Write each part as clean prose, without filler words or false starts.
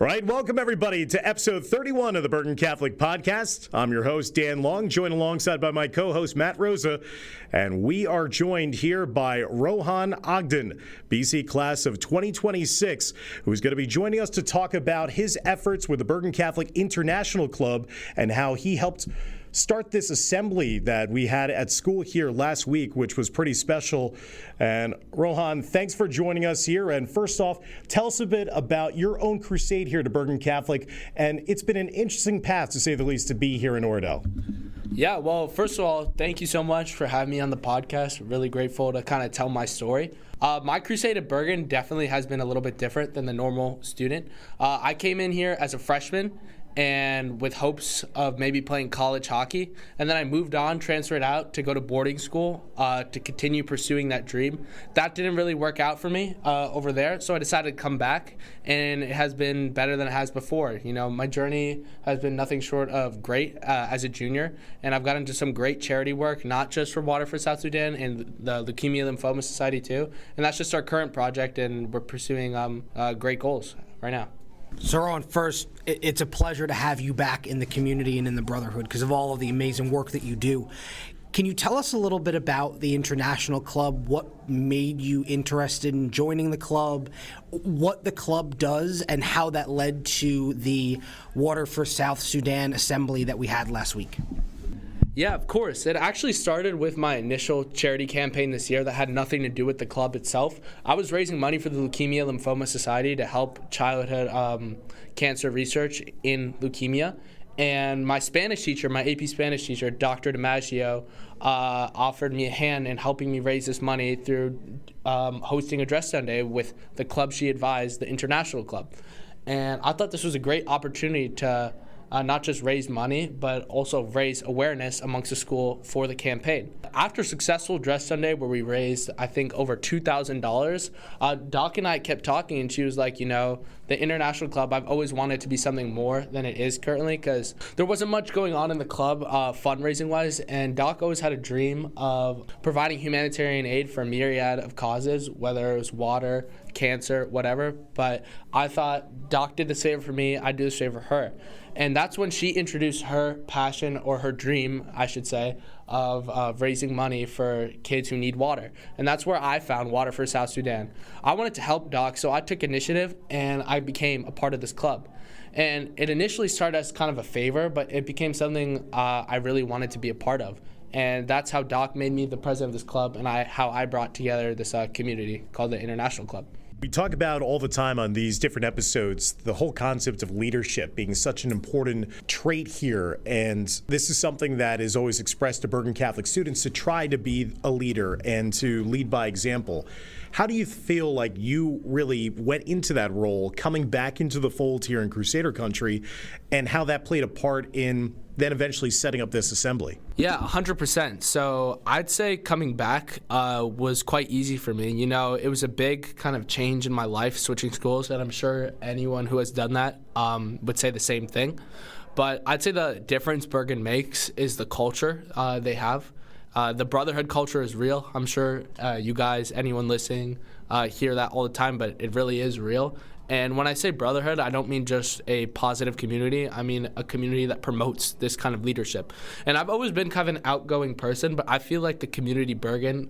right, welcome everybody to episode 31 of the Bergen Catholic Podcast. I'm your host, Dan Long, joined alongside by my co-host, Matt Rosa, and we are joined here by Rohan Ogden, BC class of 2026, who's going to be joining us to talk about his efforts with the Bergen Catholic International Club and how he helped start this assembly that we had at school here last week, which was pretty special. And Rohan, thanks for joining us here. And first off, tell us a bit about your own crusade here to Bergen Catholic. And it's been an interesting path, to say the least, to be here in Ordo. Yeah, well, first of all, thank you so much for having me on the podcast. Really grateful to kind of tell my story. My crusade at Bergen definitely has been a little bit different than the normal student. I came in here as a freshman and with hopes of maybe playing college hockey. And then I moved on, transferred out to go to boarding school to continue pursuing that dream. That didn't really work out for me over there, so I decided to come back, and it has been better than it has before. You know, my journey has been nothing short of great as a junior, and I've gotten into some great charity work, not just for Water for South Sudan and the Leukemia Lymphoma Society too. And that's just our current project, and we're pursuing great goals right now. So, Rohan, first, it's a pleasure to have you back in the community and in the Brotherhood because of all of the amazing work that you do. Can you tell us a little bit about the International Club, what made you interested in joining the club, what the club does, and how that led to the Water for South Sudan assembly that we had last week? Yeah, of course. It actually started with my initial charity campaign this year that had nothing to do with the club itself. I was raising money for the Leukemia Lymphoma Society to help childhood cancer research in leukemia. And my Spanish teacher, my AP Spanish teacher, Dr. DiMaggio, offered me a hand in helping me raise this money through hosting a dress Sunday with the club she advised, the International Club. And I thought this was a great opportunity to not just raise money, but also raise awareness amongst the school for the campaign. After a successful Dress Sunday where we raised, I think, over $2,000, Doc and I kept talking, and she was like, you know, the International Club, I've always wanted to be something more than it is currently because there wasn't much going on in the club fundraising-wise, and Doc always had a dream of providing humanitarian aid for a myriad of causes, whether it was water, cancer, whatever. But I thought Doc did this favor for me, I'd do this favor for her. And that's when she introduced her passion, or her dream, I should say, of raising money for kids who need water. And that's where I found Water for South Sudan. I wanted to help Doc, so I took initiative and I became a part of this club. And it initially started as kind of a favor, but it became something I really wanted to be a part of. And that's how Doc made me the president of this club, and how I brought together this community called the International Club. We talk about all the time on these different episodes the whole concept of leadership being such an important trait here, and this is something that is always expressed to Bergen Catholic students, to try to be a leader and to lead by example. How do you feel like you really went into that role, coming back into the fold here in Crusader country, and how that played a part in then eventually setting up this assembly? Yeah, 100%. So I'd say coming back was quite easy for me. You know, it was a big kind of change in my life, switching schools, and I'm sure anyone who has done that would say the same thing. But I'd say the difference Bergen makes is the culture they have. The brotherhood culture is real. I'm sure you guys, anyone listening, hear that all the time, but it really is real. And when I say brotherhood, I don't mean just a positive community. I mean a community that promotes this kind of leadership. And I've always been kind of an outgoing person, but I feel like the community Bergen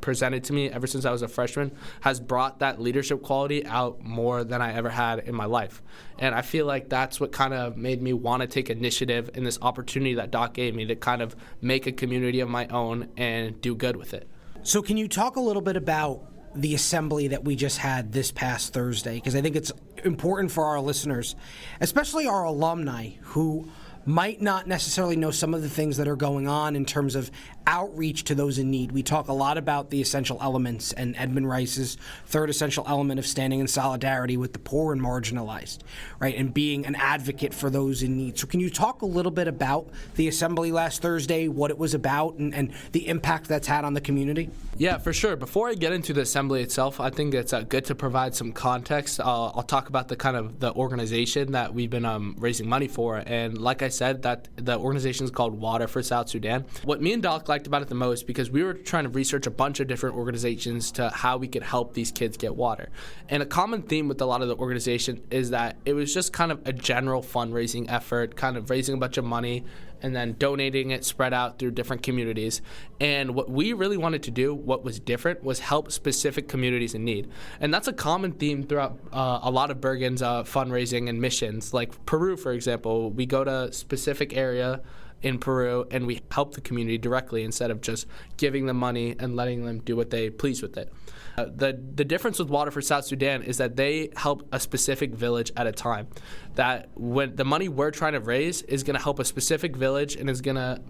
presented to me ever since I was a freshman has brought that leadership quality out more than I ever had in my life. And I feel like that's what kind of made me want to take initiative in this opportunity that Doc gave me to kind of make a community of my own and do good with it. So can you talk a little bit about the assembly that we just had this past Thursday? Because I think it's important for our listeners, especially our alumni who might not necessarily know some of the things that are going on in terms of outreach to those in need. We talk a lot about the essential elements and Edmund Rice's third essential element of standing in solidarity with the poor and marginalized, right, and being an advocate for those in need. So can you talk a little bit about the assembly last Thursday, what it was about, and the impact that's had on the community? Yeah, for sure. Before I get into the assembly itself, I think it's good to provide some context. I'll talk about the kind of the organization that we've been raising money for. And like I said, that the organization is called Water for South Sudan. What me and Doc like liked about it the most because we were trying to research a bunch of different organizations to how we could help these kids get water. And a common theme with a lot of the organization is that it was just kind of a general fundraising effort, kind of raising a bunch of money and then donating it spread out through different communities. And what we really wanted to do, what was different, was help specific communities in need. And that's a common theme throughout a lot of Bergen's fundraising and missions. Like Peru, for example, we go to a specific area in Peru and we help the community directly instead of just giving them money and letting them do what they please with it. The difference with Water for South Sudan is that they help a specific village at a time. That when the money we're trying to raise is going to help a specific village and is going to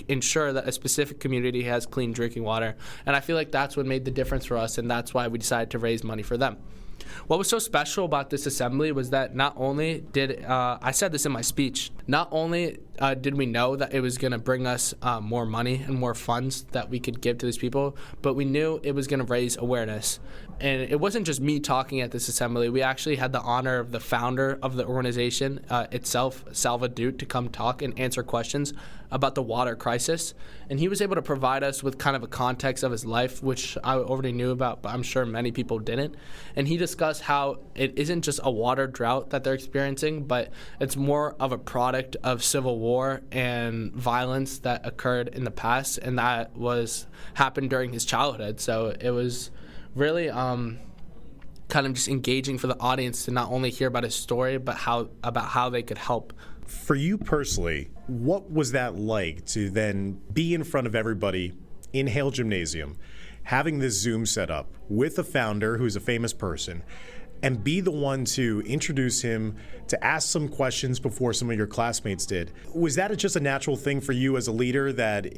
ensure that a specific community has clean drinking water. And I feel like that's what made the difference for us, and that's why we decided to raise money for them. What was so special about this assembly was that not only did, I said this in my speech, not only did we know that it was going to bring us more money and more funds that we could give to these people, but we knew it was going to raise awareness. And it wasn't just me talking at this assembly. We actually had the honor of the founder of the organization itself, Salva Dute, to come talk and answer questions about the water crisis. And he was able to provide us with kind of a context of his life, which I already knew about, but I'm sure many people didn't. And he discussed how it isn't just a water drought that they're experiencing, but it's more of a product of civil war and violence that occurred in the past, and that happened during his childhood. So it was really kind of just engaging for the audience to not only hear about his story, but about how they could help. For you personally, what was that like to then be in front of everybody in Hale Gymnasium, having this Zoom set up with a founder who's a famous person, and be the one to introduce him, to ask some questions before some of your classmates did? Was that just a natural thing for you as a leader that,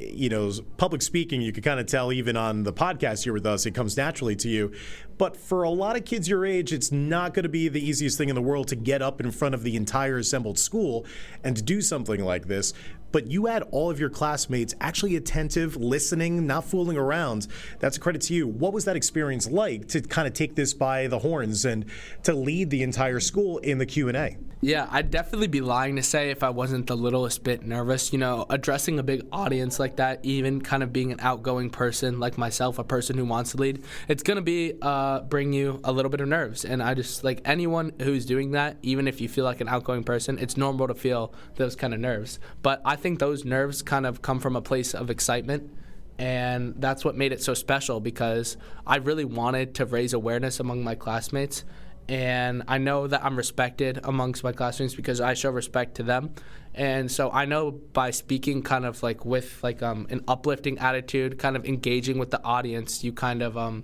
public speaking, you could kind of tell even on the podcast here with us, it comes naturally to you. But for a lot of kids your age, it's not going to be the easiest thing in the world to get up in front of the entire assembled school and to do something like this. But you had all of your classmates actually attentive, listening, not fooling around. That's a credit to you. What was that experience like to kind of take this by the horns and to lead the entire school in the Q&A? Yeah, I'd definitely be lying to say if I wasn't the littlest bit nervous. Addressing a big audience like that, even kind of being an outgoing person like myself, a person who wants to lead, it's going to be bring you a little bit of nerves. And I just, like anyone who's doing that, even if you feel like an outgoing person, it's normal to feel those kind of nerves. But I think those nerves kind of come from a place of excitement. And that's what made it so special, because I really wanted to raise awareness among my classmates. And I know that I'm respected amongst my classmates because I show respect to them. And so I know by speaking kind of like with like an uplifting attitude, kind of engaging with the audience, you kind of,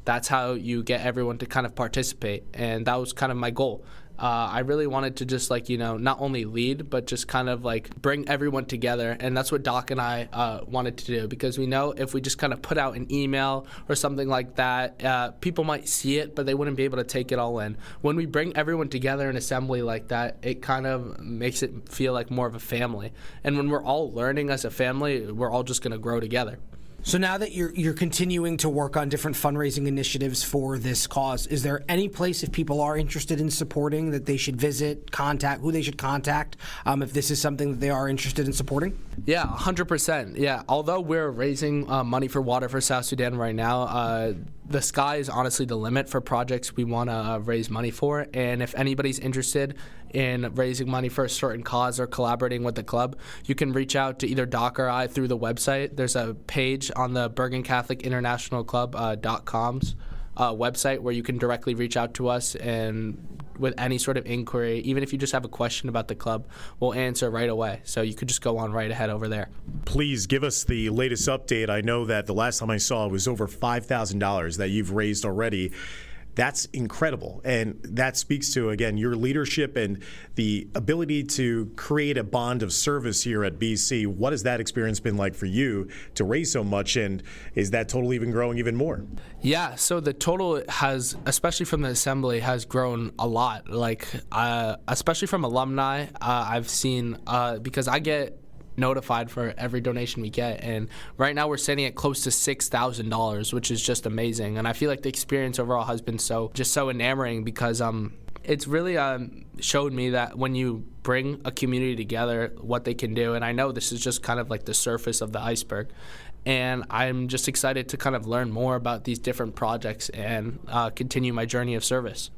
that's how you get everyone to kind of participate. And that was kind of my goal. I really wanted to just not only lead, but just kind of like bring everyone together. And that's what Doc and I wanted to do, because we know if we just kind of put out an email or something like that, people might see it, but they wouldn't be able to take it all in. When we bring everyone together in assembly like that, it kind of makes it feel like more of a family. And when we're all learning as a family, we're all just going to grow together. So now that you're continuing to work on different fundraising initiatives for this cause, is there any place, if people are interested in supporting, that they should visit, contact, who they should contact, if this is something that they are interested in supporting? Yeah, 100%. Yeah, although we're raising money for Water for South Sudan right now, the sky is honestly the limit for projects we want to raise money for. And if anybody's interested in raising money for a certain cause or collaborating with the club, you can reach out to either Doc or I through the website. There's a page on the Bergen Catholic International Club.com's website where you can directly reach out to us, and with any sort of inquiry, even if you just have a question about the club, we'll answer right away. So you could just go on right ahead over there. Please give us the latest update. I know that the last time I saw it was over $5,000 that you've raised already. That's incredible. And that speaks to, again, your leadership and the ability to create a bond of service here at BC. What has that experience been like for you to raise so much? And is that total even growing even more? Yeah, so the total has, especially from the assembly, has grown a lot. Like, especially from alumni, I've seen, because I get notified for every donation we get, and right now we're sitting at close to $6,000, which is just amazing. And I feel like the experience overall has been so enamoring, because it's really showed me that when you bring a community together, what they can do. And I know this is just kind of like the surface of the iceberg. and I'm just excited to kind of learn more about these different projects and continue my journey of service.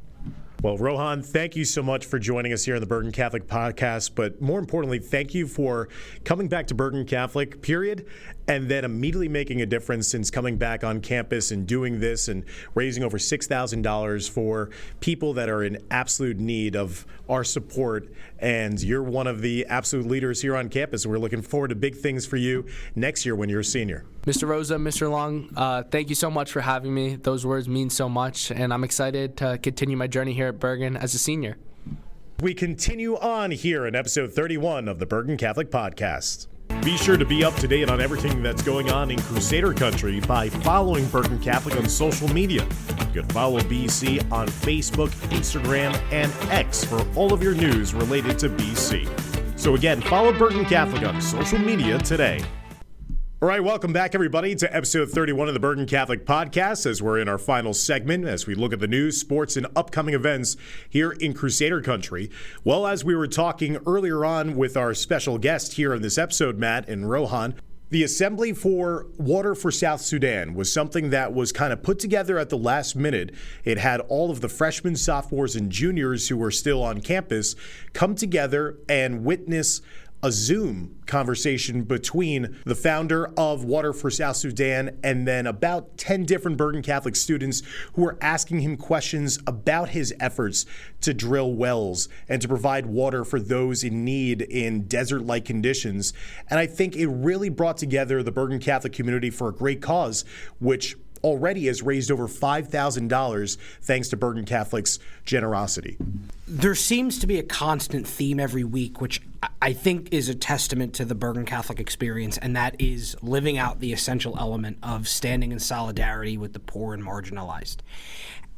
Well, Rohan, thank you so much for joining us here on the Bergen Catholic Podcast. But more importantly, thank you for coming back to Bergen Catholic, period, and then immediately making a difference since coming back on campus and doing this and raising over $6,000 for people that are in absolute need of our support. And you're one of the absolute leaders here on campus. We're looking forward to big things for you next year when you're a senior. Mr. Rosa, Mr. Long, thank you so much for having me. Those words mean so much, and I'm excited to continue my journey here at Bergen as a senior. We continue on here in episode 31 of the Bergen Catholic Podcast. Be sure to be up to date on everything that's going on in Crusader Country by following Bergen Catholic on social media. You can follow BC on Facebook, Instagram, and X for all of your news related to BC. So again, follow Bergen Catholic on social media today. All right, welcome back, everybody, to episode 31 of the Bergen Catholic Podcast, as we're in our final segment as we look at the news, sports, and upcoming events here in Crusader Country. Well, as we were talking earlier on with our special guest here in this episode, Matt and Rohan, the Assembly for Water for South Sudan was something that was kind of put together at the last minute. It had all of the freshmen, sophomores, and juniors who were still on campus come together and witness a Zoom conversation between the founder of Water for South Sudan and then about 10 different Bergen Catholic students who were asking him questions about his efforts to drill wells and to provide water for those in need in desert-like conditions. And I think it really brought together the Bergen Catholic community for a great cause, which already has raised over $5,000 thanks to Bergen Catholic's generosity. There seems to be a constant theme every week, which I think is a testament to the Bergen Catholic experience, and that is living out the essential element of standing in solidarity with the poor and marginalized.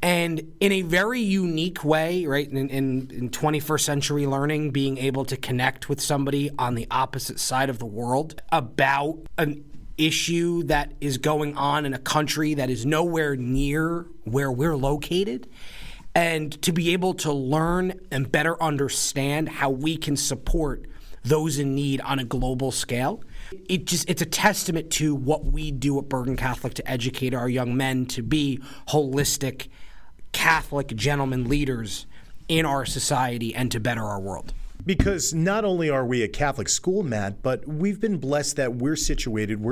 And in a very unique way, right, in 21st century learning, being able to connect with somebody on the opposite side of the world about an issue that is going on in a country that is nowhere near where we're located, and to be able to learn and better understand how we can support those in need on a global scale. It's a testament to what we do at Bergen Catholic to educate our young men to be holistic Catholic gentlemen leaders in our society and to better our world. Because not only are we a Catholic school, Matt, but we've been blessed that we're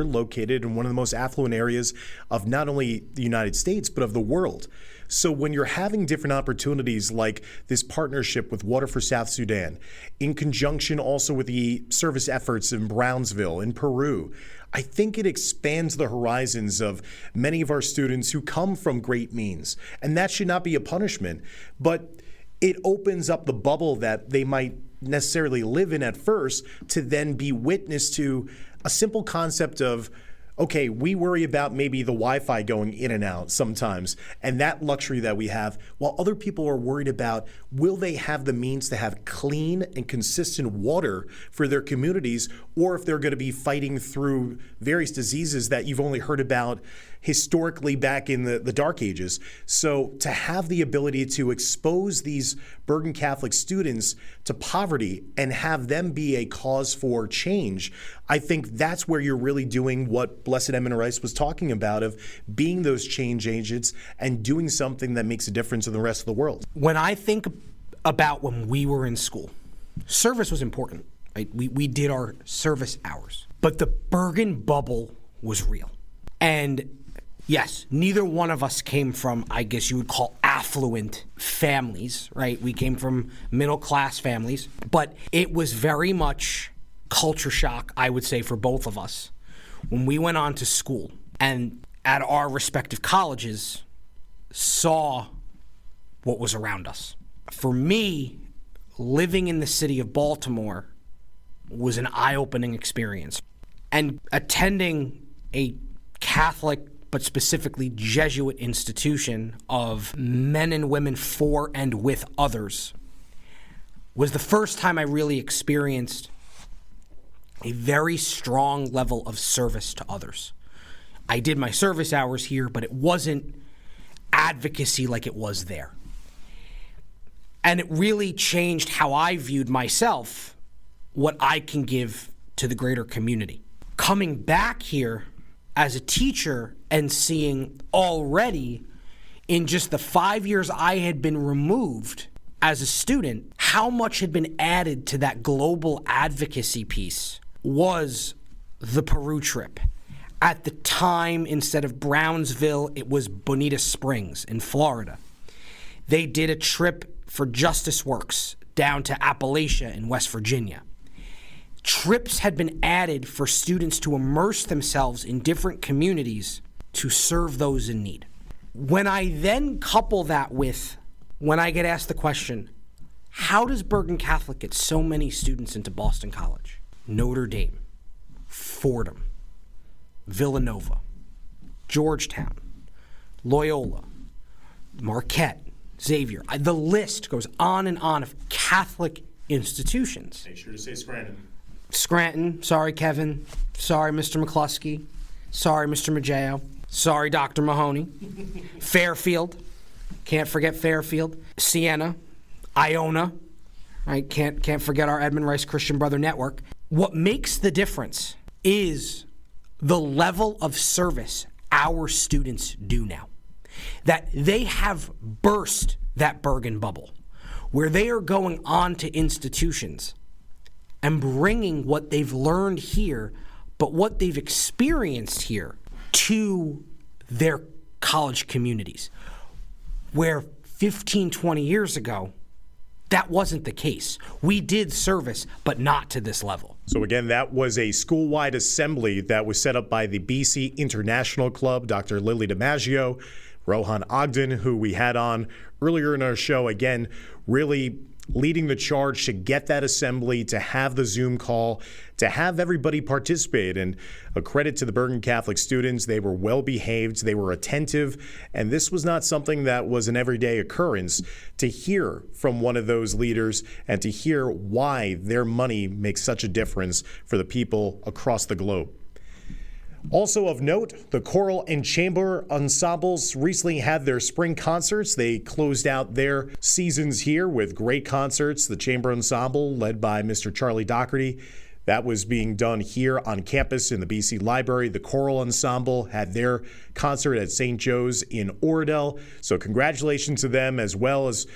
located in one of the most affluent areas of not only the United States, but of the world. So when you're having different opportunities like this partnership with Water for South Sudan, in conjunction also with the service efforts in Brownsville, in Peru, I think it expands the horizons of many of our students who come from great means. And that should not be a punishment, but it opens up the bubble that they might necessarily live in at first to then be witness to a simple concept of, okay, we worry about maybe the Wi-Fi going in and out sometimes, and that luxury that we have, while other people are worried about, will they have the means to have clean and consistent water for their communities, or if they're going to be fighting through various diseases that you've only heard about historically back in the Dark Ages. So to have the ability to expose these Bergen Catholic students to poverty and have them be a cause for change, I think that's where you're really doing what Blessed Edmund Rice was talking about, of being those change agents and doing something that makes a difference in the rest of the world. When I think about when we were in school, service was important. Right? We did our service hours, but the Bergen bubble was real. And yes, neither one of us came from, I guess you would call, affluent families, right? We came from middle-class families, but it was very much culture shock, I would say, for both of us when we went on to school and at our respective colleges saw what was around us. For me, living in the city of Baltimore was an eye-opening experience. And attending a Catholic, but specifically Jesuit institution of men and women for and with others was the first time I really experienced a very strong level of service to others. I did my service hours here, but it wasn't advocacy like it was there. And it really changed how I viewed myself, what I can give to the greater community. Coming back here as a teacher and seeing already in just the 5 years I had been removed as a student, how much had been added to that global advocacy piece was the Peru trip. At the time, instead of Brownsville, it was Bonita Springs in Florida. They did a trip for Justice Works down to Appalachia in West Virginia. Trips had been added for students to immerse themselves in different communities to serve those in need. When I then couple that with, when I get asked the question, how does Bergen Catholic get so many students into Boston College? Notre Dame, Fordham, Villanova, Georgetown, Loyola, Marquette, Xavier. The list goes on and on of Catholic institutions. Make sure to say Scranton. Scranton, sorry, Kevin. Sorry, Mr. McCluskey. Sorry, Mr. Maggio. Sorry, Dr. Mahoney. Fairfield. Can't forget Fairfield. Siena. Iona. Right? Can't forget our Edmund Rice Christian Brother Network. What makes the difference is the level of service our students do now. That they have burst that Bergen bubble, where they are going on to institutions and bringing what they've learned here, but what they've experienced here, to their college communities. Where 15, 20 years ago, that wasn't the case. We did service, but not to this level. So again, that was a school-wide assembly that was set up by the BC International Club, Dr. Lily DiMaggio, Rohan Ogden, who we had on earlier in our show, again, really leading the charge to get that assembly, to have the Zoom call, to have everybody participate. And a credit to the Bergen Catholic students. They were well behaved, they were attentive, and this was not something that was an everyday occurrence. To hear from one of those leaders and to hear why their money makes such a difference for the people across the globe. Also of note, the choral and chamber ensembles recently had their spring concerts. They closed out their seasons here with great concerts. The chamber ensemble, led by Mr. Charlie Doherty, that was being done here on campus in the BC Library. The choral ensemble had their concert at St. Joe's in Oradell. So congratulations to them, as well as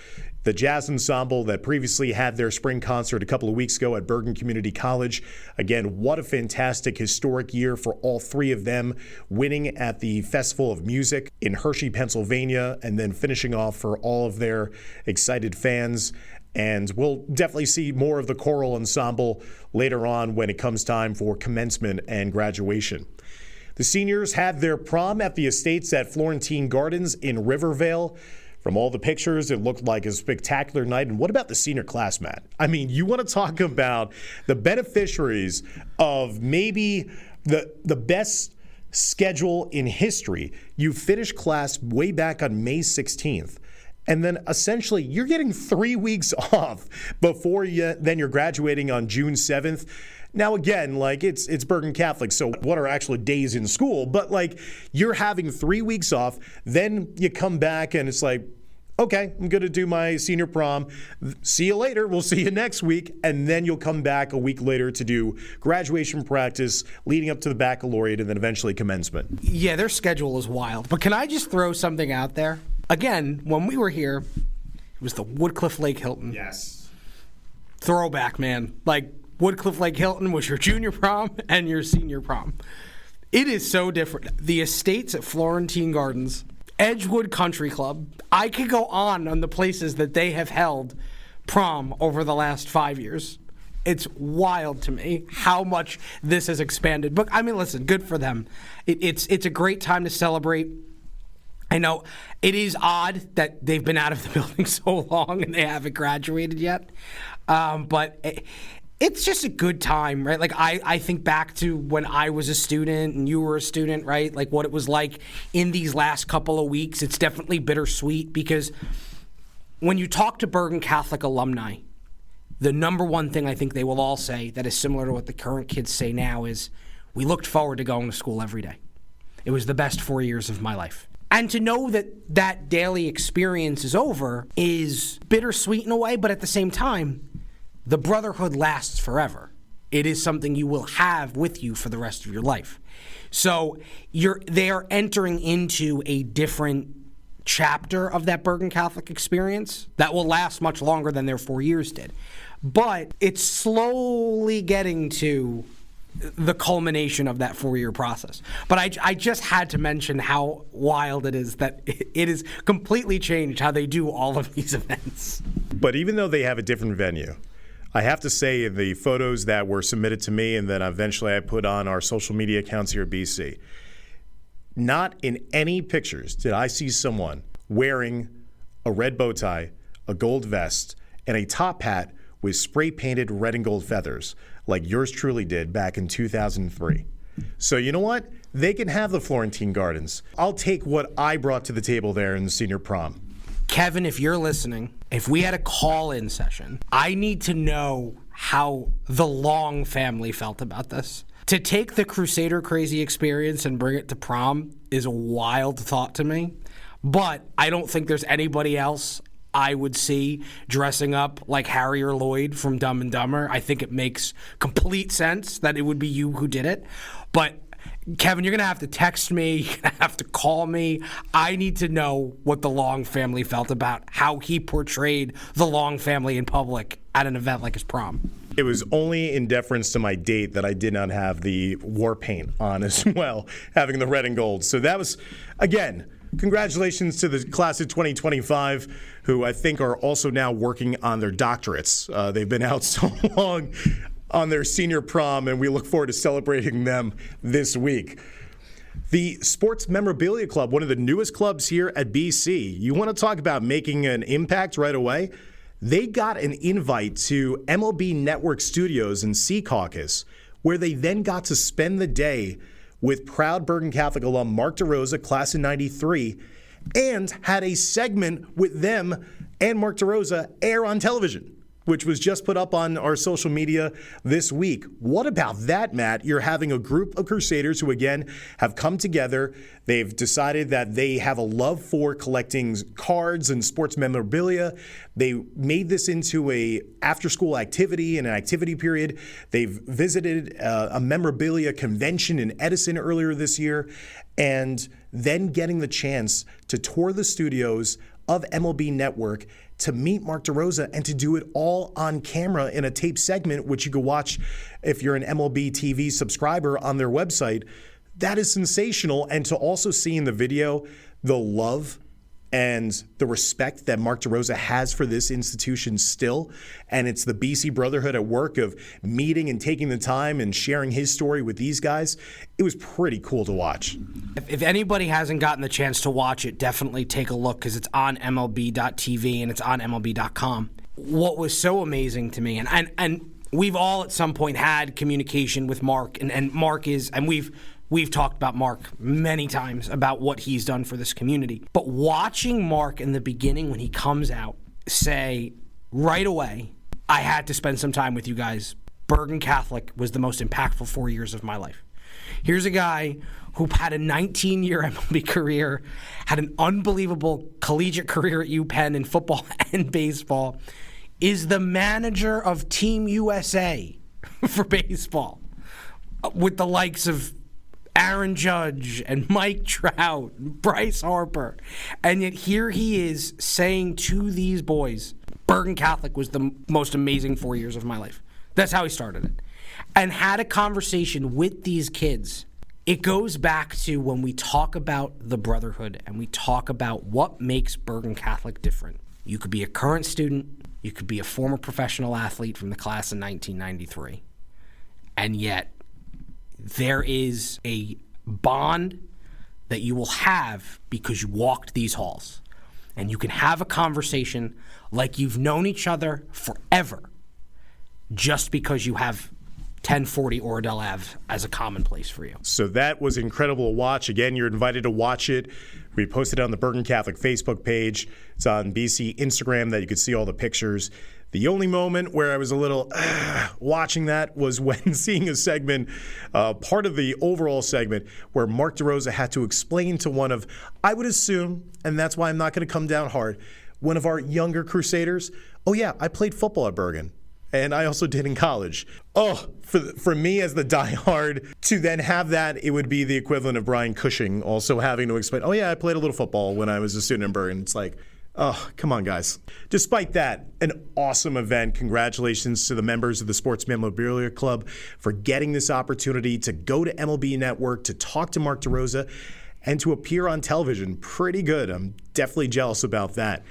the jazz ensemble that previously had their spring concert a couple of weeks ago at Bergen Community College. Again, what a fantastic historic year for all three of them, winning at the Festival of Music in Hershey, Pennsylvania, and then finishing off for all of their excited fans. And we'll definitely see more of the choral ensemble later on when it comes time for commencement and graduation. The seniors had their prom at the Estates at Florentine Gardens in Rivervale. From all the pictures, it looked like a spectacular night. And what about the senior class, Matt? I mean, you want to talk about the beneficiaries of maybe the best schedule in history. You finish class way back on May 16th. And then essentially you're getting 3 weeks off before then you're graduating on June 7th. Now, again, like it's Bergen Catholic, so what are actually days in school? But like you're having 3 weeks off, then you come back and it's like, okay, I'm going to do my senior prom. See you later. We'll see you next week. And then you'll come back a week later to do graduation practice leading up to the baccalaureate and then eventually commencement. Yeah, their schedule is wild. But can I just throw something out there? Again, when we were here, it was the Woodcliff Lake Hilton. Yes. Throwback, man. Like, Woodcliff Lake Hilton was your junior prom and your senior prom. It is so different. The Estates at Florentine Gardens, Edgewood Country Club. I could go on the places that they have held prom over the last 5 years. It's wild to me how much this has expanded. But, I mean, listen, good for them. It's a great time to celebrate. I know it is odd that they've been out of the building so long and they haven't graduated yet. But it's just a good time, right? Like, I think back to when I was a student and you were a student, right? Like, what it was like in these last couple of weeks. It's definitely bittersweet because when you talk to Bergen Catholic alumni, the number one thing I think they will all say that is similar to what the current kids say now is, we looked forward to going to school every day. It was the best 4 years of my life. And to know that that daily experience is over is bittersweet in a way, but at the same time, the brotherhood lasts forever. It is something you will have with you for the rest of your life. So they are entering into a different chapter of that Bergen Catholic experience that will last much longer than their 4 years did. But it's slowly getting to the culmination of that 4-year process. But I just had to mention how wild it is that it has completely changed how they do all of these events. But even though they have a different venue, I have to say the photos that were submitted to me and then eventually I put on our social media accounts here at BC, not in any pictures did I see someone wearing a red bow tie, a gold vest, and a top hat with spray-painted red and gold feathers like yours truly did back in 2003. So you know what? They can have the Florentine Gardens. I'll take what I brought to the table there in the senior prom. Kevin, if you're listening, if we had a call-in session, I need to know how the Long family felt about this. To take the Crusader Crazy experience and bring it to prom is a wild thought to me, but I don't think there's anybody else I would see dressing up like Harry or Lloyd from Dumb and Dumber. I think it makes complete sense that it would be you who did it. But Kevin, you're going to have to text me. You're going to have to call me. I need to know what the Long family felt about how he portrayed the Long family in public at an event like his prom. It was only in deference to my date that I did not have the war paint on as well, having the red and gold. So that was, again, congratulations to the class of 2025, who I think are also now working on their doctorates. They've been out so long on their senior prom, and we look forward to celebrating them this week. The Sports Memorabilia Club, one of the newest clubs here at BC. You want to talk about making an impact right away? They got an invite to MLB Network Studios in Secaucus, where they then got to spend the day with proud Bergen Catholic alum Mark DeRosa, class of 93, and had a segment with them and Mark DeRosa air on television, which was just put up on our social media this week. What about that, Matt? You're having a group of Crusaders who, again, have come together. They've decided that they have a love for collecting cards and sports memorabilia. They made this into a after-school activity and an activity period. They've visited a memorabilia convention in Edison earlier this year, and then getting the chance to tour the studios of MLB Network to meet Mark DeRosa and to do it all on camera in a tape segment, which you can watch if you're an MLB TV subscriber on their website. That is sensational. And to also see in the video the love and the respect that Mark DeRosa has for this institution still. And it's the BC Brotherhood at work of meeting and taking the time and sharing his story with these guys. It was pretty cool to watch. If anybody hasn't gotten the chance to watch it, definitely take a look because it's on MLB.tv and it's on MLB.com. What was so amazing to me, and we've all at some point had communication with Mark, and Mark is, and We've talked about Mark many times about what he's done for this community. But watching Mark in the beginning when he comes out say right away, I had to spend some time with you guys. Bergen Catholic was the most impactful 4 years of my life. Here's a guy who had a 19-year MLB career, had an unbelievable collegiate career at UPenn in football and baseball, is the manager of Team USA for baseball with the likes of Aaron Judge and Mike Trout, Bryce Harper. And yet here he is saying to these boys, Bergen Catholic was the most amazing 4 years of my life. That's how he started it. And had a conversation with these kids. It goes back to when we talk about the brotherhood and we talk about what makes Bergen Catholic different. You could be a current student. You could be a former professional athlete from the class of 1993. And yet, there is a bond that you will have because you walked these halls. And you can have a conversation like you've known each other forever just because you have 1040 Oradell Ave as a commonplace for you. So that was incredible to watch. Again, you're invited to watch it. We posted it on the Bergen Catholic Facebook page. It's on BC Instagram that you could see all the pictures. The only moment where I was a little watching that was when seeing a segment, part of the overall segment, where Mark DeRosa had to explain to one of, I would assume, and that's why I'm not going to come down hard, one of our younger Crusaders, oh yeah, I played football at Bergen. And I also did in college. For me as the diehard, to then have that, it would be the equivalent of Brian Cushing also having to explain, oh yeah, I played a little football when I was a student in Bergen. It's like, oh, come on, guys. Despite that, an awesome event. Congratulations to the members of the Sports Memorabilia Club for getting this opportunity to go to MLB Network, to talk to Mark DeRosa, and to appear on television. Pretty good. I'm definitely jealous about that.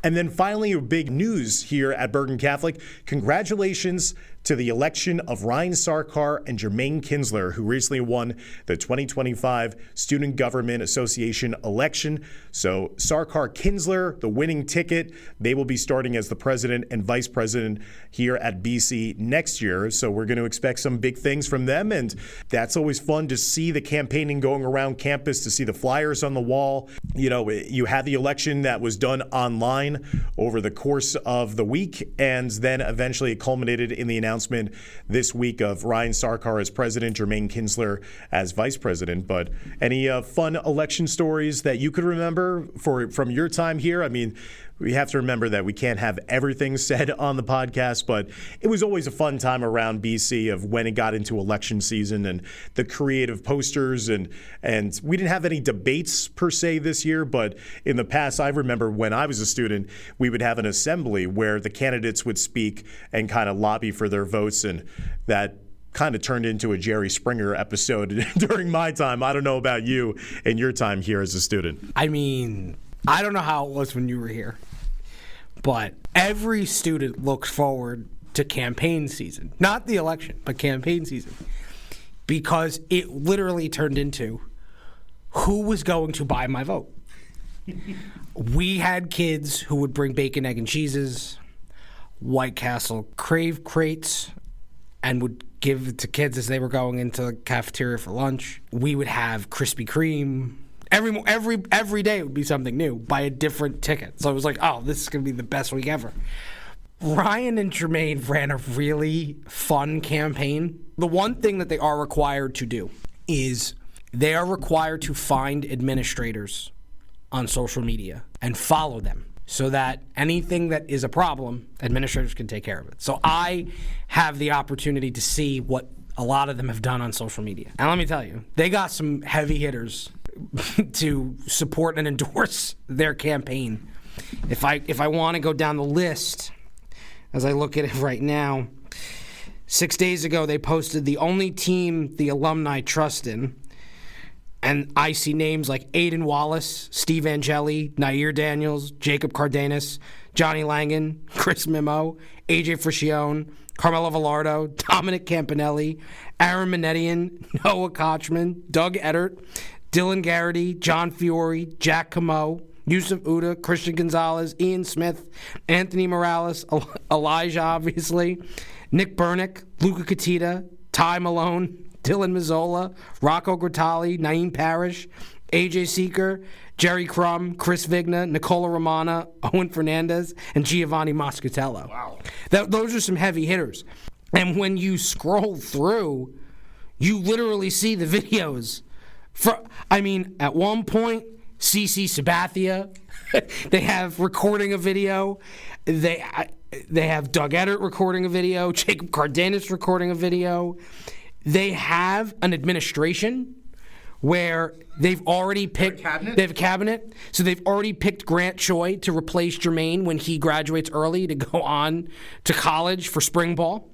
And then finally, big news here at Bergen Catholic. Congratulations to the election of Ryan Sarkar and Jermaine Kinsler, who recently won the 2025 Student Government Association election. So Sarkar Kinsler, the winning ticket, they will be starting as the president and vice president here at BC next year. So we're going to expect some big things from them. And that's always fun to see the campaigning going around campus, to see the flyers on the wall. You know, you had the election that was done online over the course of the week, and then eventually it culminated in the announcement this week of Ryan Sarkar as president, Jermaine Kinsler as vice president. But any fun election stories that you could remember from your time here? I mean, we have to remember that we can't have everything said on the podcast, but it was always a fun time around BC of when it got into election season and the creative posters. And we didn't have any debates per se this year, but in the past, I remember when I was a student, we would have an assembly where the candidates would speak and kind of lobby for their votes, and that kind of turned into a Jerry Springer episode during my time. I don't know about you and your time here as a student. I mean, I don't know how it was when you were here, but every student looks forward to campaign season. Not the election, but campaign season. Because it literally turned into who was going to buy my vote. We had kids who would bring bacon, egg, and cheeses, White Castle Crave crates, and would give it to kids as they were going into the cafeteria for lunch. We would have Krispy Kreme. Every day it would be something new, buy a different ticket. So it was like, oh, this is going to be the best week ever. Ryan and Jermaine ran a really fun campaign. The one thing that they are required to do is they are required to find administrators on social media and follow them so that anything that is a problem, administrators can take care of it. So I have the opportunity to see what a lot of them have done on social media. And let me tell you, they got some heavy hitters to support and endorse their campaign. If I want to go down the list, as I look at it right now, 6 days ago they posted the only team the alumni trust in, and I see names like Aiden Wallace, Steve Angeli, Nair Daniels, Jacob Cardenas, Johnny Langan, Chris Mimo, AJ Friccione, Carmelo Velardo, Dominic Campanelli, Aaron Manetian, Noah Kochman, Doug Eddert, Dylan Garrity, John Fiore, Jack Camo, Yusuf Uda, Christian Gonzalez, Ian Smith, Anthony Morales, Elijah, obviously, Nick Burnick, Luca Catita, Ty Malone, Dylan Mazzola, Rocco Gratali, Naeem Parrish, AJ Seeker, Jerry Crum, Chris Vigna, Nicola Romana, Owen Fernandez, and Giovanni Moscatello. Wow. Those are some heavy hitters. And when you scroll through, you literally see the videos. At one point, CC Sabathia, they have recording a video. They have Doug Eddert recording a video. Jacob Cardenas recording a video. They have an administration where they've already picked. They have a cabinet, so they've already picked Grant Choi to replace Jermaine when he graduates early to go on to college for spring ball.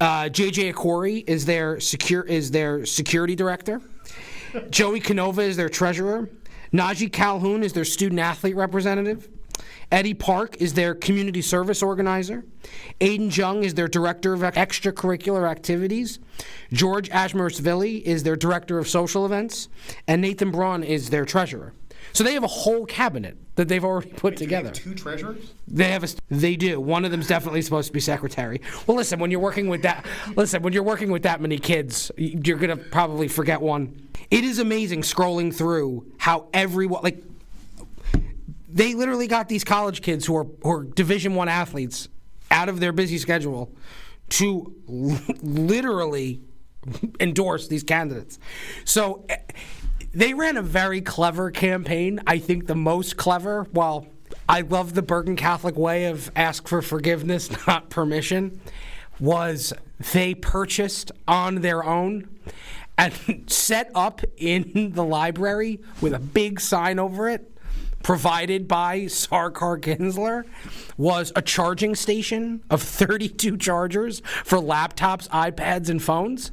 JJ Akori is their security director. Joey Canova is their treasurer. Najee Calhoun is their student-athlete representative. Eddie Park is their community service organizer. Aiden Jung is their director of extracurricular activities. George Ashmersvili is their director of social events. And Nathan Braun is their treasurer. So they have a whole cabinet that they've already put together. They have 2 treasurers? They do. One of them's definitely supposed to be secretary. Well, listen, when you're working with that many kids, you're gonna probably forget one. It is amazing scrolling through how everyone they literally got these college kids who are Division I athletes out of their busy schedule to literally endorse these candidates. So they ran a very clever campaign. I think the most clever, I love the Bergen Catholic way of ask for forgiveness, not permission. was they purchased on their own and set up in the library with a big sign over it, provided by Sarkar Kinsler, was a charging station of 32 chargers for laptops, iPads, and phones.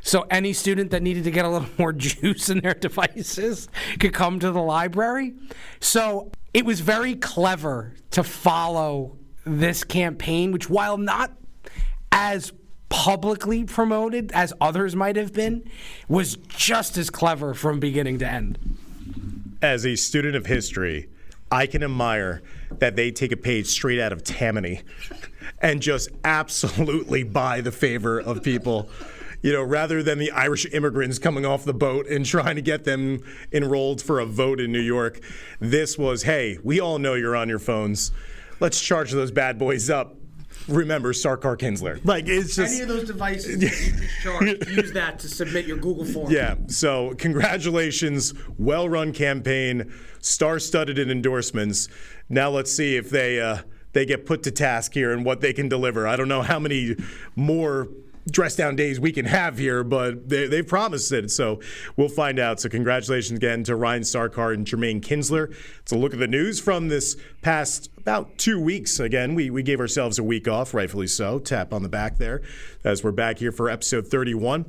So any student that needed to get a little more juice in their devices could come to the library. So it was very clever to follow this campaign, which, while not as publicly promoted as others might have been, was just as clever from beginning to end. As a student of history, I can admire that they take a page straight out of Tammany and just absolutely buy the favor of people, rather than the Irish immigrants coming off the boat and trying to get them enrolled for a vote in New York. This was, hey, we all know you're on your phones. Let's charge those bad boys up. Remember Sarkar Kinsler. It's just any of those devices you can charge, use that to submit your Google form. Yeah. So congratulations, well-run campaign, star-studded in endorsements. Now let's see if they get put to task here and what they can deliver. I don't know how many more dress down days we can have here, but they've promised it, so we'll find out. So congratulations again to Ryan Sarkar and Jermaine Kinsler. It's a look at the news from this past about 2 weeks. Again, we gave ourselves a week off, rightfully so. Tap on the back there as we're back here for episode 31.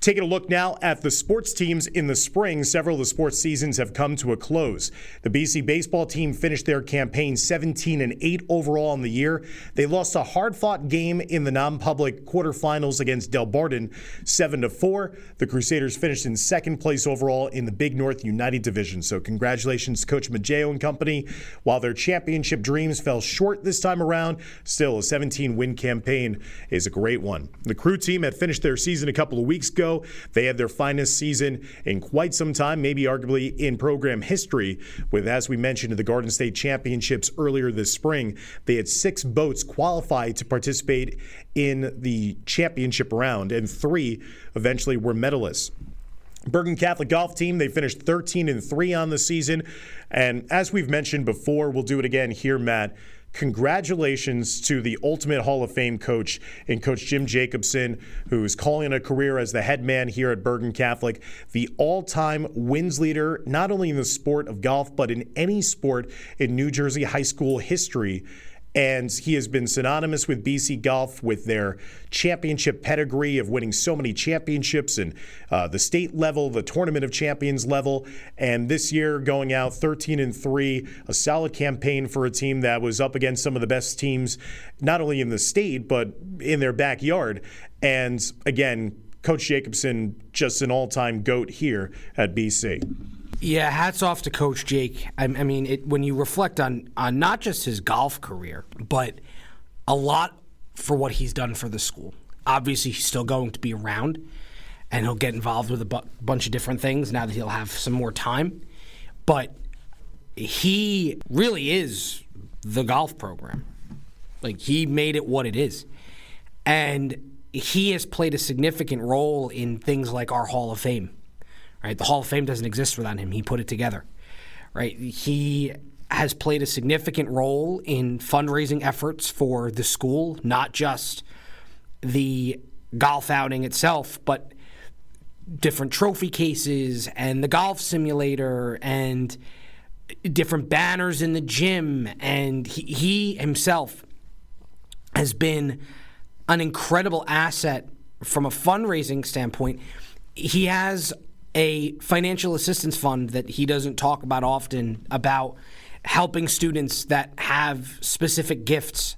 Taking a look now at the sports teams in the spring, several of the sports seasons have come to a close. The BC baseball team finished their campaign 17-8 overall in the year. They lost a hard-fought game in the non-public quarterfinals against Delbarton, 7-4. The Crusaders finished in second place overall in the Big North United Division. So congratulations to Coach Maggio and company. While their championship dreams fell short this time around, still a 17-win campaign is a great one. The Crew team had finished their season a couple of weeks ago. They had their finest season in quite some time, maybe arguably in program history, with, as we mentioned, the Garden State Championships earlier this spring. They had 6 boats qualified to participate in the championship round, and 3 eventually were medalists. Bergen Catholic golf team, they finished 13-3 on the season. And as we've mentioned before, we'll do it again here, Matt. Congratulations to the ultimate Hall of Fame coach in Coach Jim Jacobson, who's calling a career as the head man here at Bergen Catholic, the all-time wins leader, not only in the sport of golf, but in any sport in New Jersey high school history. And he has been synonymous with BC Golf with their championship pedigree of winning so many championships in the state level, the Tournament of Champions level. And this year going out 13-3, a solid campaign for a team that was up against some of the best teams, not only in the state, but in their backyard. And again, Coach Jacobson, just an all-time GOAT here at BC. Yeah, hats off to Coach Jake. I mean, when you reflect on not just his golf career, but a lot for what he's done for the school. Obviously, he's still going to be around, and he'll get involved with a bunch of different things now that he'll have some more time. But he really is the golf program. He made it what it is. And he has played a significant role in things like our Hall of Fame. Right? The Hall of Fame doesn't exist without him. He put it together. Right? He has played a significant role in fundraising efforts for the school, not just the golf outing itself, but different trophy cases and the golf simulator and different banners in the gym. And he himself has been an incredible asset from a fundraising standpoint. He has a financial assistance fund that he doesn't talk about often, about helping students that have specific gifts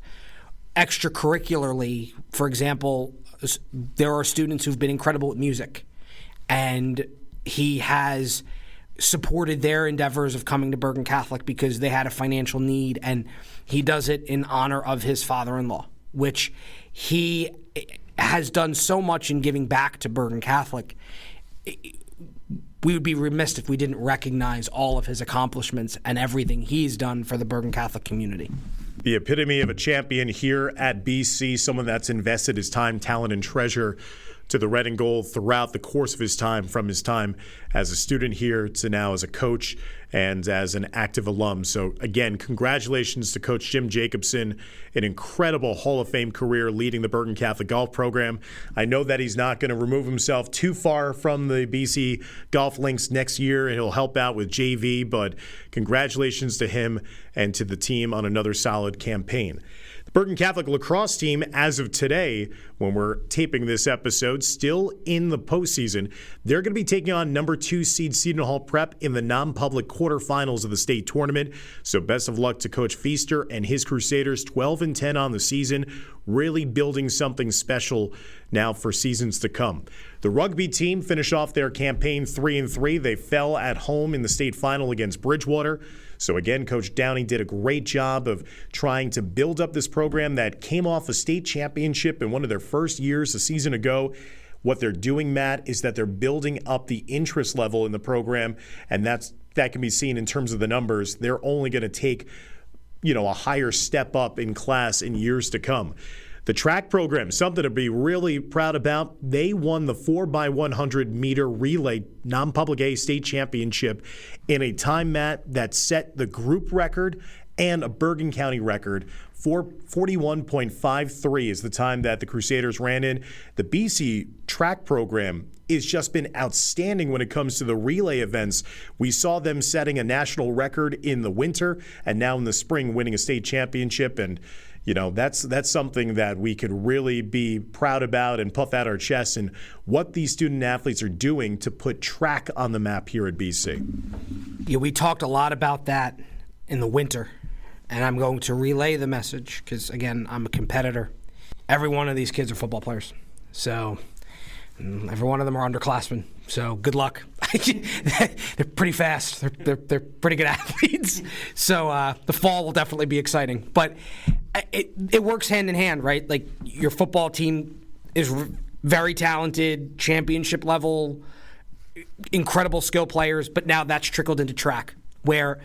extracurricularly. For example, there are students who've been incredible at music, and he has supported their endeavors of coming to Bergen Catholic because they had a financial need, and he does it in honor of his father-in-law, which he has done so much in giving back to Bergen Catholic. We would be remiss if we didn't recognize all of his accomplishments and everything he's done for the Bergen Catholic community. The epitome of a champion here at BC, someone that's invested his time, talent, and treasure to the red and gold throughout the course of his time, from his time as a student here to now as a coach and as an active alum. So again, congratulations to Coach Jim Jacobson, an incredible Hall of Fame career leading the Bergen Catholic golf program. I know that he's not going to remove himself too far from the BC golf links next year, and he'll help out with JV, but congratulations to him and to the team on another solid campaign. The Bergen Catholic lacrosse team, as of today, when we're taping this episode, still in the postseason. They're going to be taking on number 2 seed Seton Hall Prep in the non-public quarterfinals of the state tournament. So best of luck to Coach Feaster and his Crusaders, 12-10 on the season, really building something special now for seasons to come. The rugby team finished off their campaign 3-3. They fell at home in the state final against Bridgewater. So again, Coach Downey did a great job of trying to build up this program that came off a state championship in one of their first years a season ago. What they're doing, Matt, is that they're building up the interest level in the program, and that can be seen in terms of the numbers. They're only going to take, a higher step up in class in years to come. The track program, something to be really proud about. They won the 4x100 meter relay non-public A state championship in a time, Matt, that set the group record and a Bergen County record. 41.53 is the time that the Crusaders ran in. The BC track program has just been outstanding when it comes to the relay events. We saw them setting a national record in the winter and now in the spring winning a state championship, and that's something that we could really be proud about and puff out our chests, and what these student athletes are doing to put track on the map here at BC. Yeah, we talked a lot about that in the winter, and I'm going to relay the message because, again, I'm a competitor. Every one of these kids are football players. So every one of them are underclassmen. So good luck. They're pretty fast. They're pretty good athletes. So the fall will definitely be exciting. But it works hand in hand, right? Like, your football team is very talented, championship level, incredible skill players, but now that's trickled into track, where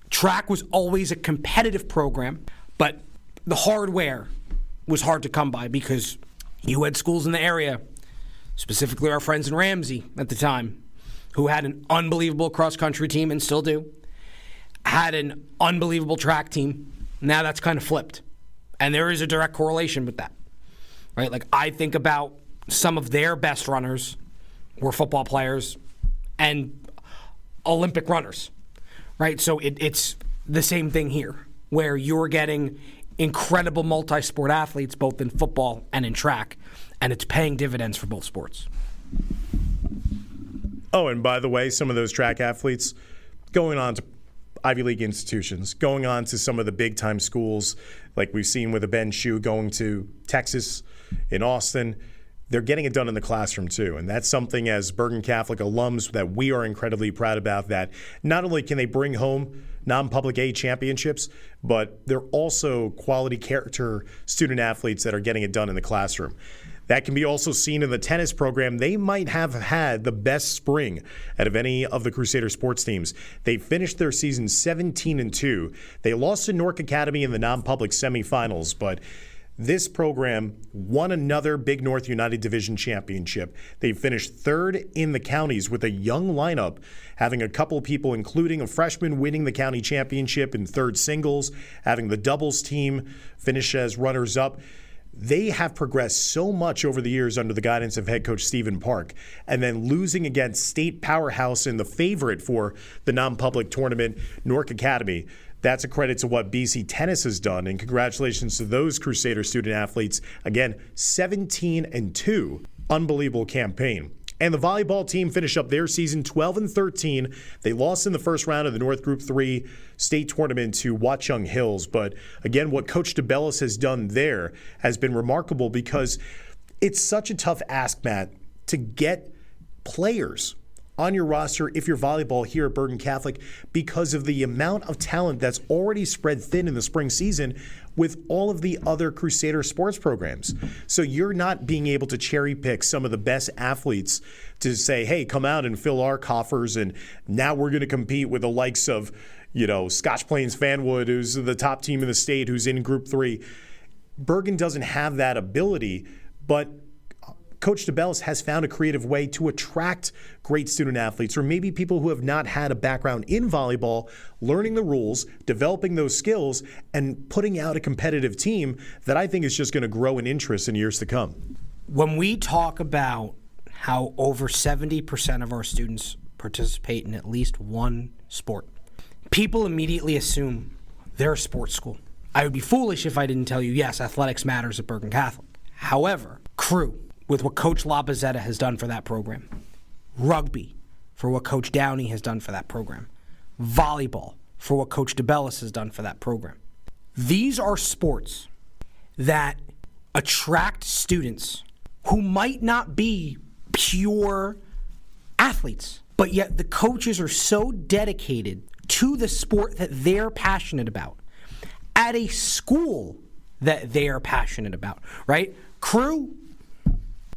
track was always a competitive program, but the hardware was hard to come by because you had schools in the area, specifically our friends in Ramsey at the time, who had an unbelievable cross-country team and still do, had an unbelievable track team. Now that's kind of flipped. And there is a direct correlation with that, right? Like, I think about some of their best runners were football players and Olympic runners, right? So it's the same thing here, where you're getting incredible multi-sport athletes, both in football and in track, and it's paying dividends for both sports. Oh, and by the way, some of those track athletes going on to Ivy League institutions, going on to some of the big-time schools, like we've seen with a Ben Shue going to Texas, in Austin. They're getting it done in the classroom, too. And that's something, as Bergen Catholic alums, that we are incredibly proud about, that not only can they bring home non-public A championships, but they're also quality character student athletes that are getting it done in the classroom. That can be also seen in the tennis program. They might have had the best spring out of any of the Crusader sports teams. They finished their season 17-2. They lost to Newark Academy in the non-public semifinals, but this program won another Big North United Division championship. They finished third in the counties with a young lineup, having a couple people, including a freshman, winning the county championship in third singles, having the doubles team finish as runners-up. They have progressed so much over the years under the guidance of head coach Stephen Park, and then losing against state powerhouse and the favorite for the non-public tournament, Newark Academy. That's a credit to what BC Tennis has done, and congratulations to those Crusader student athletes. Again, 17-2, unbelievable campaign. And the volleyball team finished up their season 12-13. They lost in the first round of the North Group 3 state tournament to Watchung Hills. But again, what Coach DeBellis has done there has been remarkable, because it's such a tough ask, Matt, to get players on your roster if you're volleyball here at Bergen Catholic, because of the amount of talent that's already spread thin in the spring season with all of the other Crusader sports programs. So you're not being able to cherry pick some of the best athletes to say, hey, come out and fill our coffers, and now we're going to compete with the likes of, Scotch Plains Fanwood, who's the top team in the state, who's in Group 3. Bergen doesn't have that ability, but Coach DeBellis has found a creative way to attract great student athletes, or maybe people who have not had a background in volleyball, learning the rules, developing those skills, and putting out a competitive team that I think is just going to grow in interest in years to come. When we talk about how over 70% of our students participate in at least one sport, people immediately assume they're a sports school. I would be foolish if I didn't tell you, yes, athletics matters at Bergen Catholic. However, crew, with what Coach Labazetta has done for that program. Rugby, for what Coach Downey has done for that program. Volleyball, for what Coach DeBellis has done for that program. These are sports that attract students who might not be pure athletes, but yet the coaches are so dedicated to the sport that they're passionate about at a school that they are passionate about, right? Crew,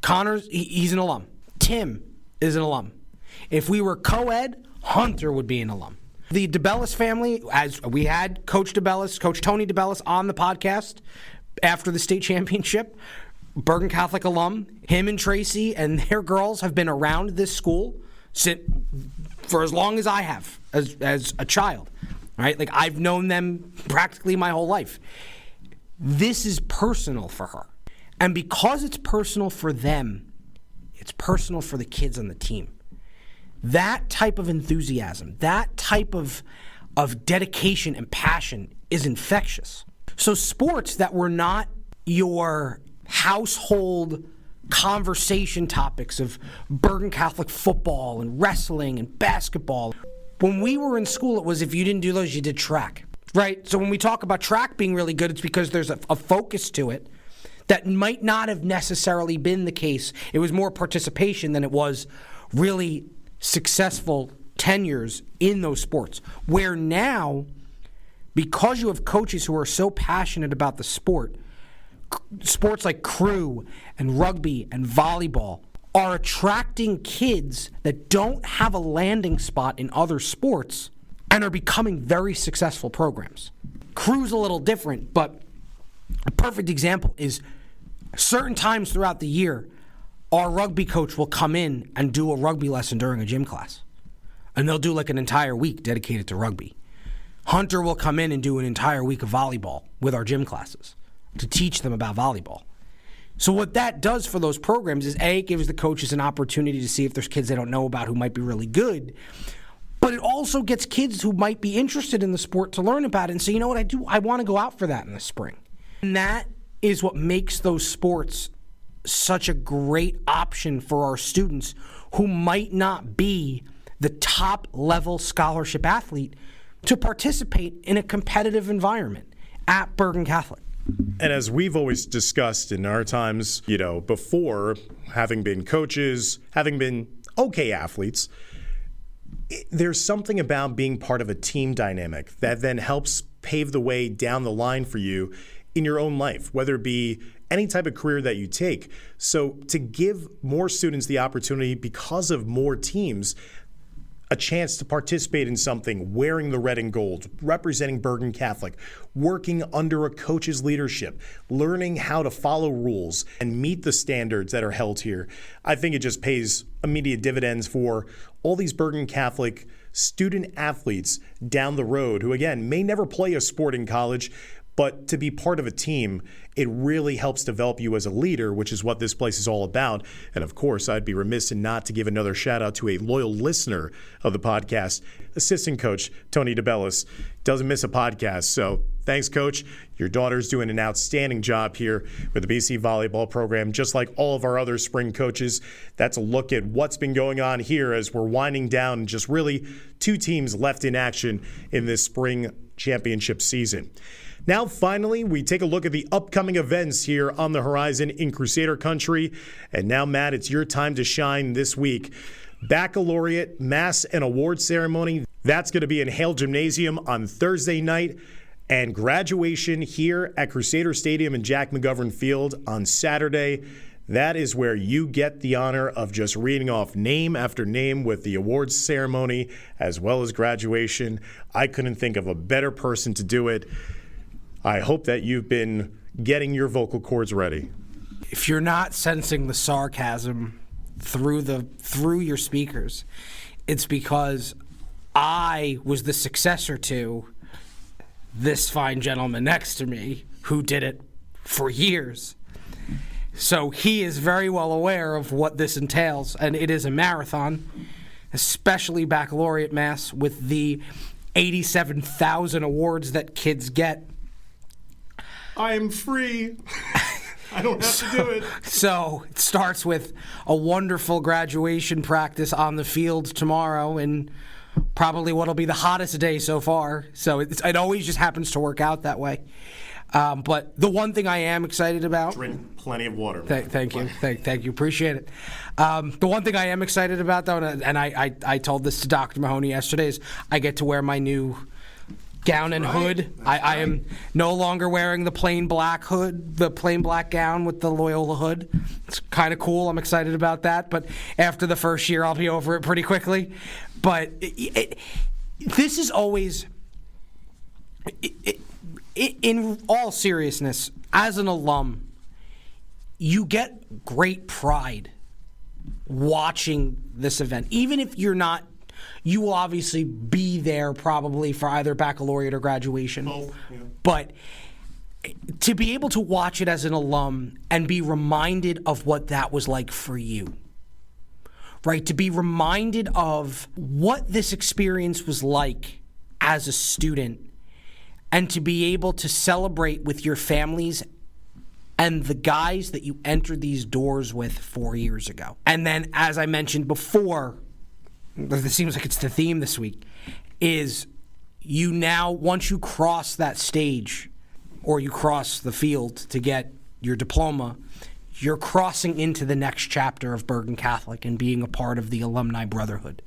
Connor's, he's an alum. Tim is an alum. If we were co-ed, Hunter would be an alum. The DeBellis family, as we had Coach DeBellis, Coach Tony DeBellis on the podcast after the state championship, Bergen Catholic alum, him and Tracy and their girls have been around this school for as long as I have, as a child, right? Like, I've known them practically my whole life. This is personal for her. And because it's personal for them, it's personal for the kids on the team. That type of enthusiasm, that type of dedication and passion is infectious. So sports that were not your household conversation topics of Bergen Catholic football and wrestling and basketball. When we were in school, it was if you didn't do those, you did track, right? So when we talk about track being really good, it's because there's a focus to it that might not have necessarily been the case. It was more participation than it was really successful tenures in those sports. Where now, because you have coaches who are so passionate about the sport, sports like crew and rugby and volleyball are attracting kids that don't have a landing spot in other sports and are becoming very successful programs. Crew's a little different, but a perfect example is certain times throughout the year, our rugby coach will come in and do a rugby lesson during a gym class. And they'll do like an entire week dedicated to rugby. Hunter will come in and do an entire week of volleyball with our gym classes to teach them about volleyball. So what that does for those programs is, A, it gives the coaches an opportunity to see if there's kids they don't know about who might be really good, but it also gets kids who might be interested in the sport to learn about it and say, you know what, I want to go out for that in the spring. And that is what makes those sports such a great option for our students who might not be the top level scholarship athlete to participate in a competitive environment at Bergen Catholic. And as we've always discussed in our times, before, having been coaches, having been okay athletes, there's something about being part of a team dynamic that then helps pave the way down the line for you in your own life, whether it be any type of career that you take. So to give more students the opportunity, because of more teams, a chance to participate in something, wearing the red and gold, representing Bergen Catholic, working under a coach's leadership, learning how to follow rules and meet the standards that are held here, I think it just pays immediate dividends for all these Bergen Catholic student athletes down the road who, again, may never play a sport in college, but to be part of a team, it really helps develop you as a leader, which is what this place is all about. And of course, I'd be remiss in not to give another shout out to a loyal listener of the podcast, assistant coach Tony DeBellis. Doesn't miss a podcast. So thanks, Coach. Your daughter's doing an outstanding job here with the BC volleyball program, just like all of our other spring coaches. That's a look at what's been going on here as we're winding down just really 2 teams left in action in this spring championship season. Now, finally, we take a look at the upcoming events here on the horizon in Crusader Country. And now, Matt, it's your time to shine this week. Baccalaureate Mass and Award Ceremony, that's going to be in Hale Gymnasium on Thursday night. And graduation here at Crusader Stadium in Jack McGovern Field on Saturday. That is where you get the honor of just reading off name after name with the awards ceremony as well as graduation. I couldn't think of a better person to do it. I hope that you've been getting your vocal cords ready. If you're not sensing the sarcasm through your speakers, it's because I was the successor to this fine gentleman next to me who did it for years. So he is very well aware of what this entails, and it is a marathon, especially baccalaureate mass with the 87,000 awards that kids get. I am free. I don't have to do it. So it starts with a wonderful graduation practice on the field tomorrow, and probably what'll be the hottest day so far. So it always just happens to work out that way. But the one thing I am excited about... Drink plenty of water. Thank you. Thank you. Appreciate it. The one thing I am excited about, though, and I told this to Dr. Mahoney yesterday, is I get to wear my new gown and hood. I am no longer wearing the plain black hood, the plain black gown with the Loyola hood. It's kind of cool. I'm excited about that. But after the first year, I'll be over it pretty quickly. But this is always... in all seriousness, as an alum, you get great pride watching this event. Even if you're not, you will obviously be there probably for either baccalaureate or graduation. Oh, yeah. But to be able to watch it as an alum and be reminded of what that was like for you, right? To be reminded of what this experience was like as a student, and to be able to celebrate with your families and the guys that you entered these doors with 4 years ago. And then, as I mentioned before, this seems like it's the theme this week, is you now, once you cross that stage or you cross the field to get your diploma, you're crossing into the next chapter of Bergen Catholic and being a part of the alumni brotherhood.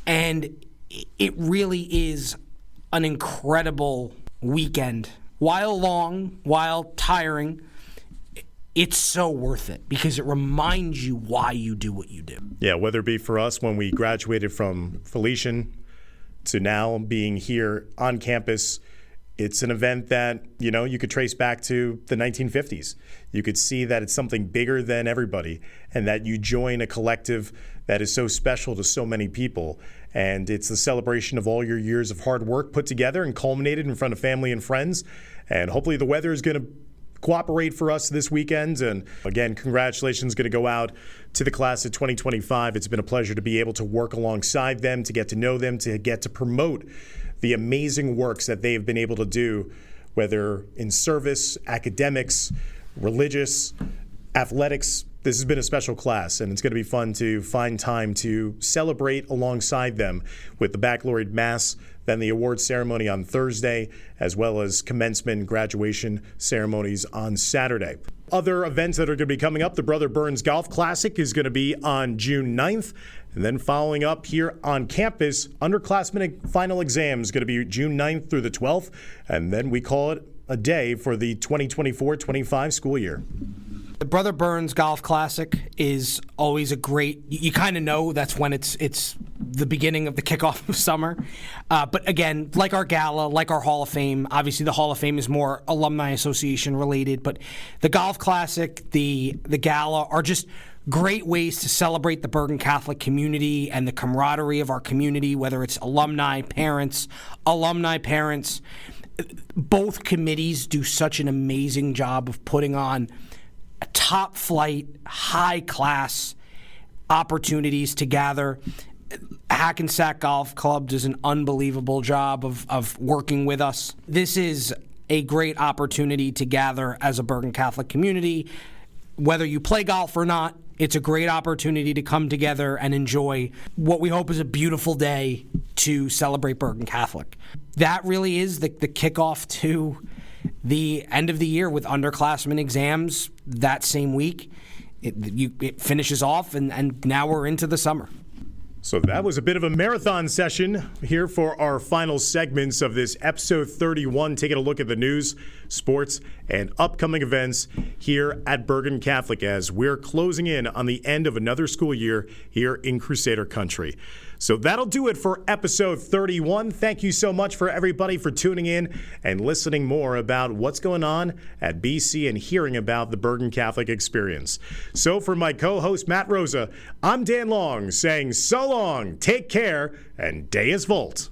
And it really is an incredible weekend. While long, while tiring, it's so worth it because it reminds you why you do what you do. Yeah, whether it be for us when we graduated from Felician to now being here on campus, it's an event that, you could trace back to the 1950s. You could see that it's something bigger than everybody and that you join a collective that is so special to so many people. And it's the celebration of all your years of hard work put together and culminated in front of family and friends. And hopefully the weather is going to cooperate for us this weekend. And again, congratulations going to go out to the class of 2025. It's been a pleasure to be able to work alongside them, to get to know them, to get to promote the amazing works that they've been able to do, whether in service, academics, religious, athletics. This has been a special class, and it's going to be fun to find time to celebrate alongside them with the baccalaureate mass, then the award ceremony on Thursday, as well as commencement and graduation ceremonies on Saturday. Other events that are going to be coming up, the Brother Burns Golf Classic is going to be on June 9th. And then following up here on campus, underclassmen final exam is going to be June 9th through the 12th. And then we call it a day for the 2024-25 school year. The Brother Burns Golf Classic is always a great, you kind of know that's when it's the beginning of the kickoff of summer. But again, like our gala, like our Hall of Fame, obviously the Hall of Fame is more alumni association related, but the Golf Classic, the gala are just great ways to celebrate the Bergen Catholic community and the camaraderie of our community, whether it's alumni parents. Both committees do such an amazing job of putting on top flight, high class opportunities to gather. Hackensack Golf Club does an unbelievable job of working with us. This is a great opportunity to gather as a Bergen Catholic community. Whether you play golf or not, it's a great opportunity to come together and enjoy what we hope is a beautiful day to celebrate Bergen Catholic. That really is the kickoff to the end of the year with underclassmen exams that same week. It finishes off, and now we're into the summer. So that was a bit of a marathon session here for our final segments of this episode 31, taking a look at the news, sports, and upcoming events here at Bergen Catholic as we're closing in on the end of another school year here in Crusader Country. So that'll do it for episode 31. Thank you so much for everybody for tuning in and listening more about what's going on at BC and hearing about the Bergen Catholic experience. So for my co-host Matt Rosa, I'm Dan Long saying so long, take care, and Deus Volt.